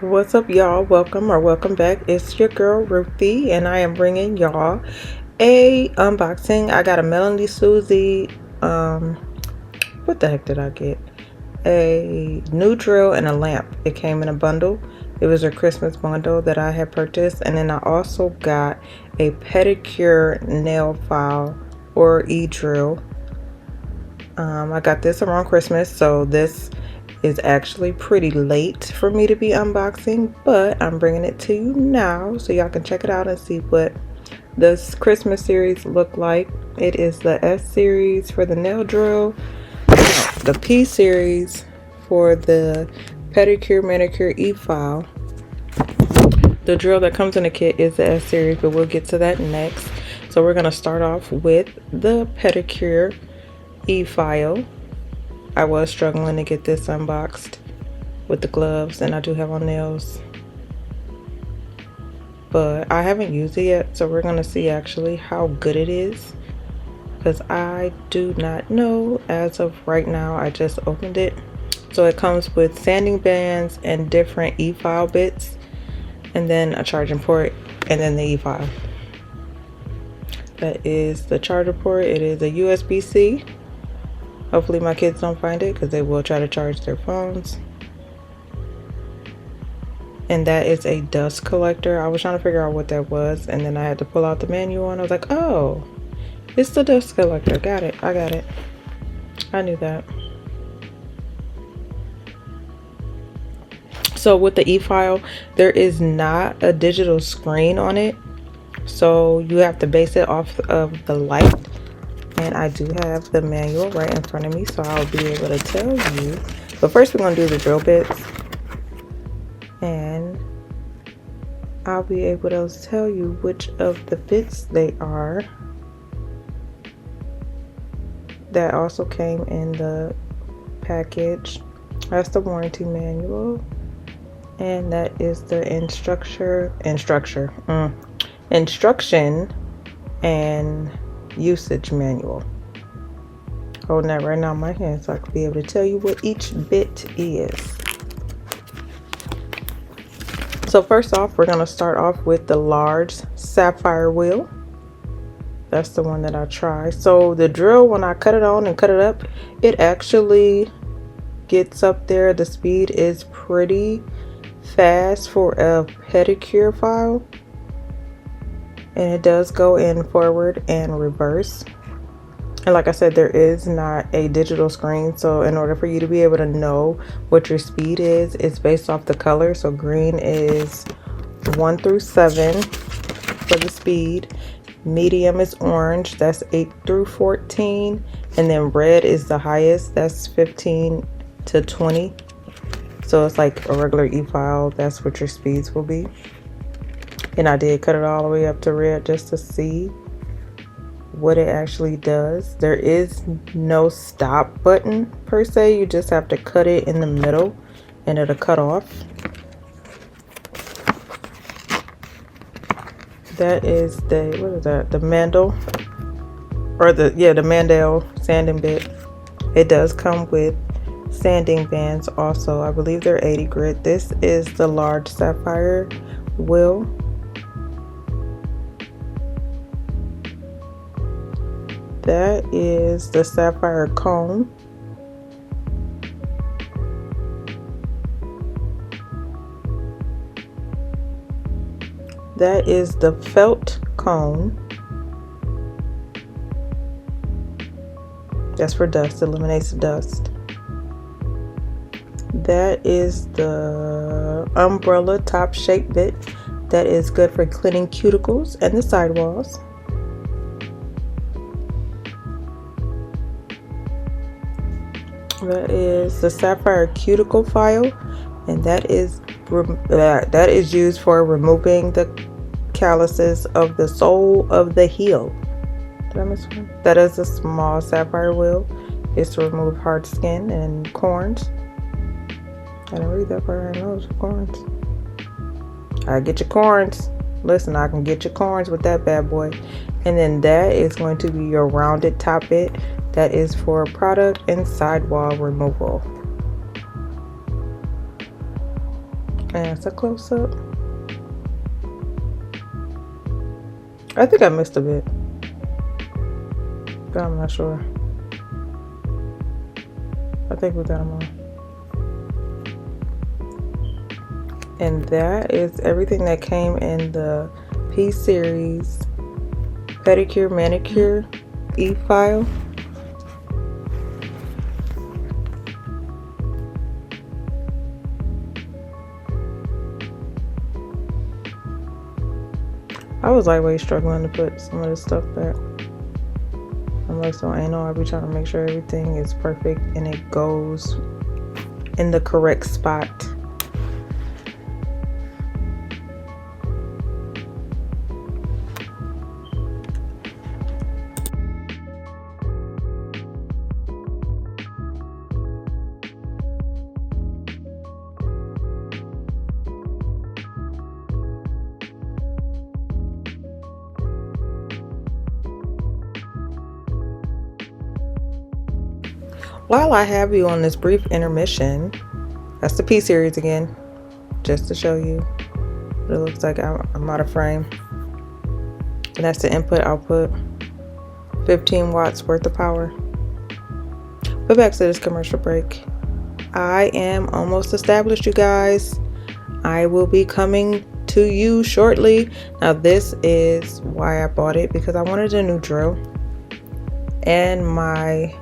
What's up, y'all? Welcome back. It's your girl Ruthie, and I am bringing y'all a unboxing. I got a Melanie Susie. What the heck did I get? A new drill and a lamp. It came in a bundle. It was a Christmas bundle that I had purchased, and then I also got a pedicure nail file or e-drill. I got this around Christmas, so this is actually pretty late for me to be unboxing, but I'm bringing it to you now so y'all can check it out and see what this Christmas series look like. It is the S series for the nail drill, the P series for the pedicure manicure e-file. The drill that comes in the kit is the S series, but we'll get to that next. So we're going to start off with the pedicure e-file. I was struggling to get this unboxed with the gloves, and I do have on nails, but I haven't used it yet, so we're gonna see actually how good it is, because I do not know as of right now. I just opened it. So it comes with sanding bands and different e-file bits, and then a charging port, and then the e-file. That is the charger port. It is a USB-C. Hopefully my kids don't find it, because they will try to charge their phones. And that is a dust collector. I was trying to figure out what that was, and then I had to pull out the manual, and I was like, oh, it's the dust collector. Got it. I got it. I knew that. So with the e-file, there is not a digital screen on it, so you have to base it off of the light. And I do have the manual right in front of me, so I'll be able to tell you. But first we're going to do the drill bits, and I'll be able to tell you which of the bits they are. That also came in the package. That's the warranty manual, and that is the instruction and usage manual. Holding that right now in my hand so I can be able to tell you what each bit is. So first off, we're going to start off with the large sapphire wheel. That's the one that I tried. So the drill, when I cut it on and cut it up, it actually gets up there. The speed is pretty fast for a pedicure file. And it does go in forward and reverse. And like I said, there is not a digital screen. So in order for you to be able to know what your speed is, it's based off the color. So green is 1 through 7 for the speed. Medium is orange. That's 8 through 14. And then red is the highest. That's 15 to 20. So it's like a regular e-file. That's what your speeds will be. And I did cut it all the way up to red just to see what it actually does. There is no stop button per se. You just have to cut it in the middle and it'll cut off. That is the, what is that? The Mandel, or the Mandel sanding bit. It does come with sanding bands also. I believe they're 80 grit. This is the large sapphire wheel. That is the sapphire cone. That is the felt cone. That's for dust, eliminates the dust. That is the umbrella top shape bit. That is good for cleaning cuticles and the sidewalls. That is the sapphire cuticle file, and that is used for removing the calluses of the sole of the heel. Did I miss one? That is a small sapphire wheel. It's to remove hard skin and corns. I didn't read that part. I know it's corns. I get your corns. Listen, I can get your corns with that bad boy. And then that is going to be your rounded top bit. That is for product and sidewall removal. fan. Is that close up? I think I missed a bit, but I'm not sure. I think we got them all. And that is everything that came in the P series pedicure manicure e-file. I was lightweight struggling to put some of this stuff back. I'm like so anal. I be trying to make sure everything is perfect and it goes in the correct spot. While I have you on this brief intermission, that's the P series again, just to show you what it looks like. I'm out of frame. And that's the input output, 15 watts worth of power. But back to this commercial break. I am almost established, you guys. I will be coming to you shortly. Now this is why I bought it, because I wanted a new drill, and my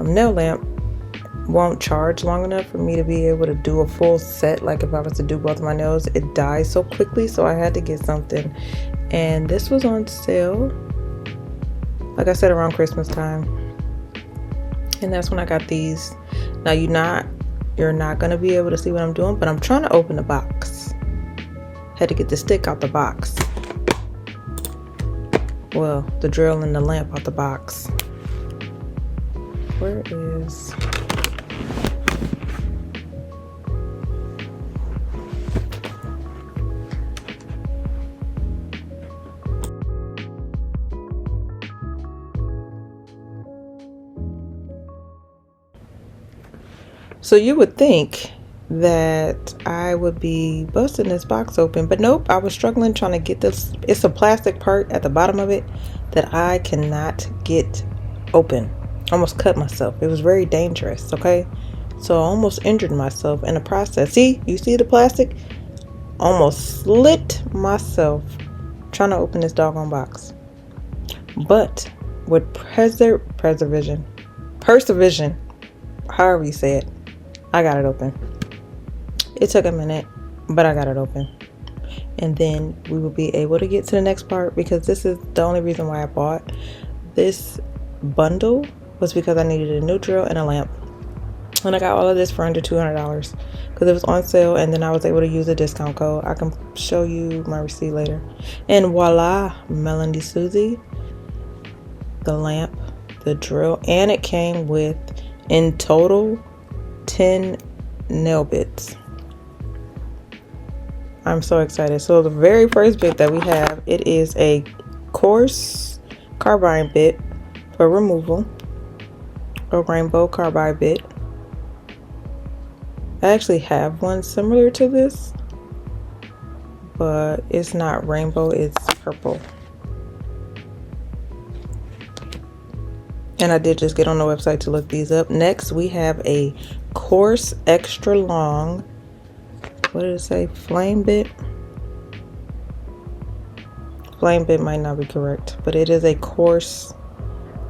nail lamp won't charge long enough for me to be able to do a full set. Like if I was to do both of my nails, it dies so quickly, so I had to get something, and this was on sale, like I said, around Christmas time, and that's when I got these. Now you're not gonna be able to see what I'm doing, but I'm trying to open the box. Had to get the stick out the box, well, the drill and the lamp out the box. Where is... So you would think that I would be busting this box open, but nope, I was struggling trying to get this. It's a plastic part at the bottom of it that I cannot get open. Almost cut myself. It was very dangerous, okay? So I almost injured myself in the process. See, you see the plastic? Almost slit myself trying to open this doggone box. But with perseverance, however you say it, I got it open. It took a minute, but I got it open. And then we will be able to get to the next part, because this is the only reason why I bought this bundle, was because I needed a new drill and a lamp. And I got all of this for under $200 because it was on sale, and then I was able to use a discount code. I can show you my receipt later. And voila, Melody Susie, the lamp, the drill, and it came with, in total, 10 nail bits. I'm so excited. So the very first bit that we have, it is a coarse carbide bit for removal, a rainbow carbide bit. I actually have one similar to this, but it's not rainbow, it's purple. And I did just get on the website to look these up. Next, we have a coarse extra long, what did it say, flame bit? Flame bit might not be correct, but it is a coarse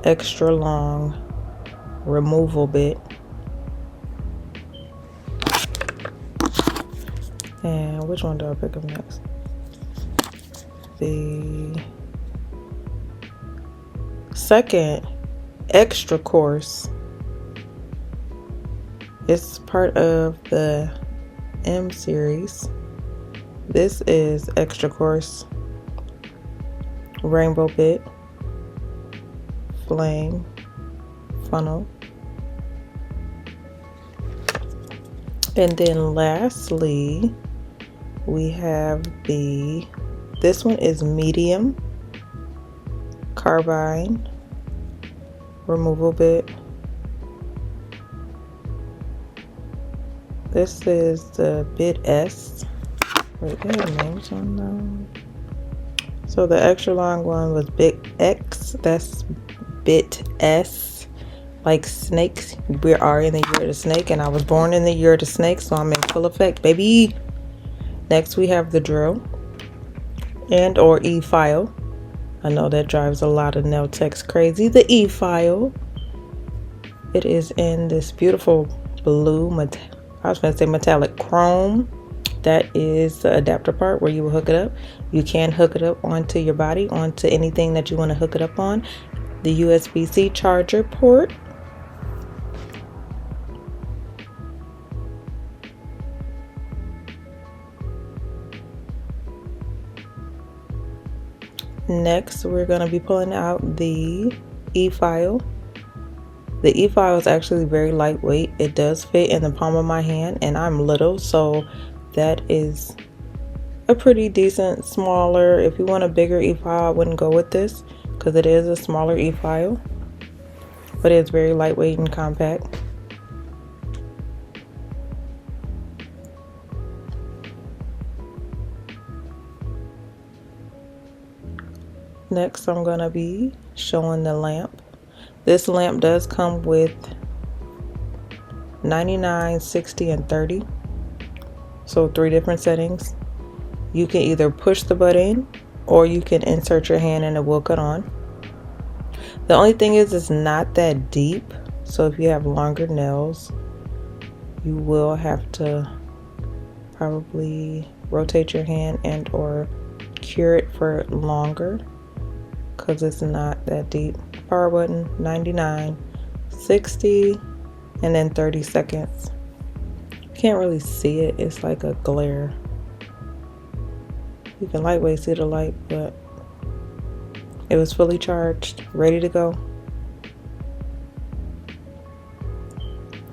extra long removal bit. And which one do I pick up next? The second extra coarse. It's part of the M series. This is extra coarse rainbow bit, flame, funnel. And then lastly, we have this one is medium carbide removal bit. This is the bit S. Wait, they have names on them. So the extra long one was bit X. That's bit S. Like snakes. We are in the year of the snake, and I was born in the year of the snake, so I'm in full effect, baby. Next we have the drill and or E-file. I know that drives a lot of nail techs crazy. The E-file. It is in this beautiful blue, I was going to say metallic chrome. That is the adapter part where you will hook it up. You can hook it up onto your body, onto anything that you want to hook it up on. The USB-C charger port. Next, we're going to be pulling out the E-file. The E-file is actually very lightweight. It does fit in the palm of my hand, and I'm little, so that is a pretty decent smaller. If you want a bigger E-file, I wouldn't go with this because it is a smaller E-file, but it's very lightweight and compact. Next, I'm going to be showing the lamp. This lamp does come with 99, 60, and 30. So 3 different settings. You can either push the button or you can insert your hand and it will cut on. The only thing is it's not that deep. So if you have longer nails, you will have to probably rotate your hand and or cure it for longer because it's not that deep. Power button 99, 60, and then 30 seconds. Can't really see it, it's like a glare. You can lightweight see the light, but it was fully charged, ready to go.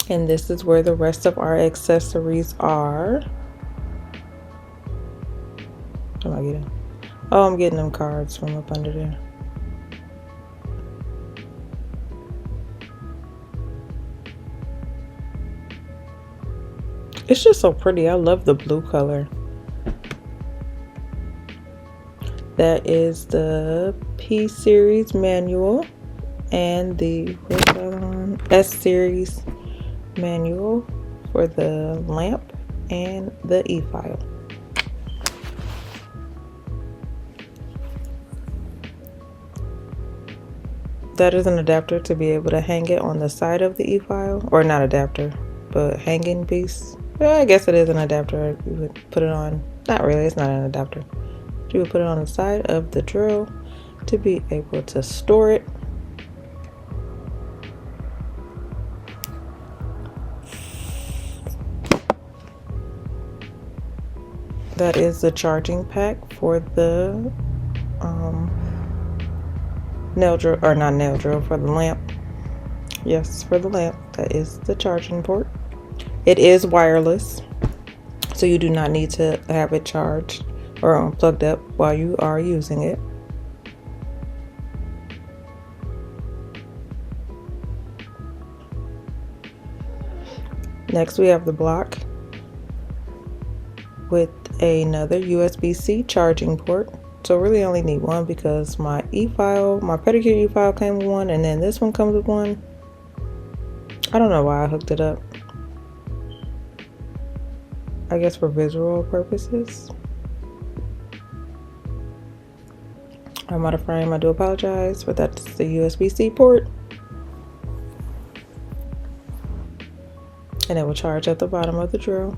And this is where the rest of our accessories are. What am I getting? Oh, I'm getting them cards from up under there. It's just so pretty. I love the blue color. That is the P series manual and the S series manual for the lamp and the E-file. That is an adapter to be able to hang it on the side of the E-file, or not adapter, but hanging piece. Well, I guess it is an adapter. You would put it on, not really, it's not an adapter. You would put it on the side of the drill to be able to store it. That is the charging pack for the nail drill, or not nail drill, for the lamp. Yes, for the lamp. That is the charging port. It is wireless, so you do not need to have it charged or plugged up while you are using it. Next, we have the block with another USB-C charging port. So really only need one because my E-file, my pedicure E-file came with one, and then this one comes with one. I don't know why I hooked it up. I guess for visual purposes. I'm out of frame, I do apologize, but that's the USB-C port. And it will charge at the bottom of the drill.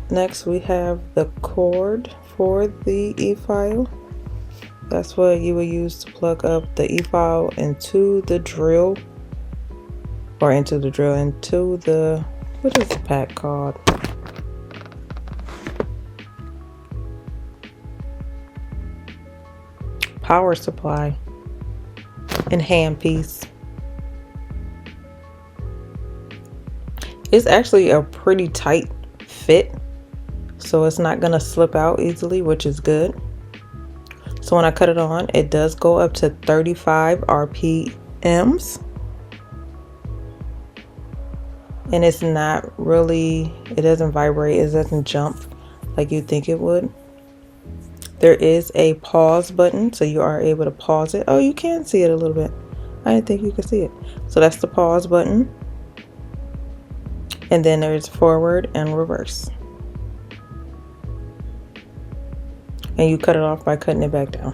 Next, we have the cord for the E-file. That's what you will use to plug up the E-file into the drill, or into the, what is the pack called? Power supply and hand piece. It's actually a pretty tight fit. so it's not gonna slip out easily, which is good. So when I cut it on, it does go up to 35 RPMs. And it's not really, it doesn't vibrate, it doesn't jump like you think it would. There is a pause button, so you are able to pause it. Oh, you can see it a little bit. I didn't think you could see it. So that's the pause button. And then there's forward and reverse. And you cut it off by cutting it back down.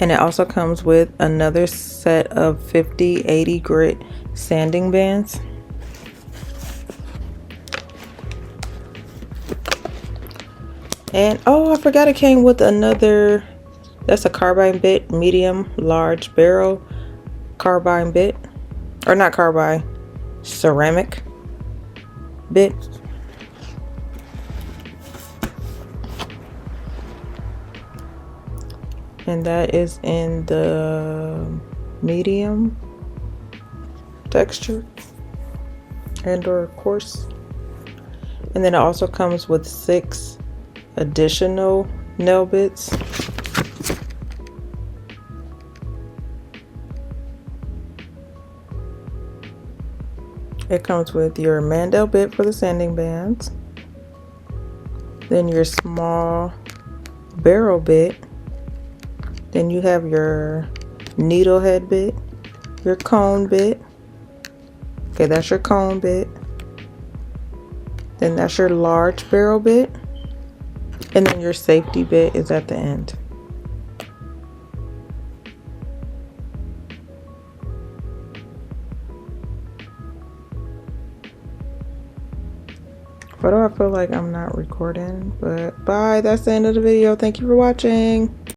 And it also comes with another set of 50/80 grit sanding bands. And oh, I forgot it came with another, that's a carbine bit, medium large barrel carbine bit, or not carbine, ceramic bit. And that is in the medium texture and or coarse. And then it also comes with 6 additional nail bits. It comes with your Mandel bit for the sanding bands, then your small barrel bit, then you have your needle head bit, your cone bit. Okay, that's your cone bit. Then that's your large barrel bit. And then your safety bit is at the end. But I feel like I'm not recording, but bye. That's the end of the video. Thank you for watching.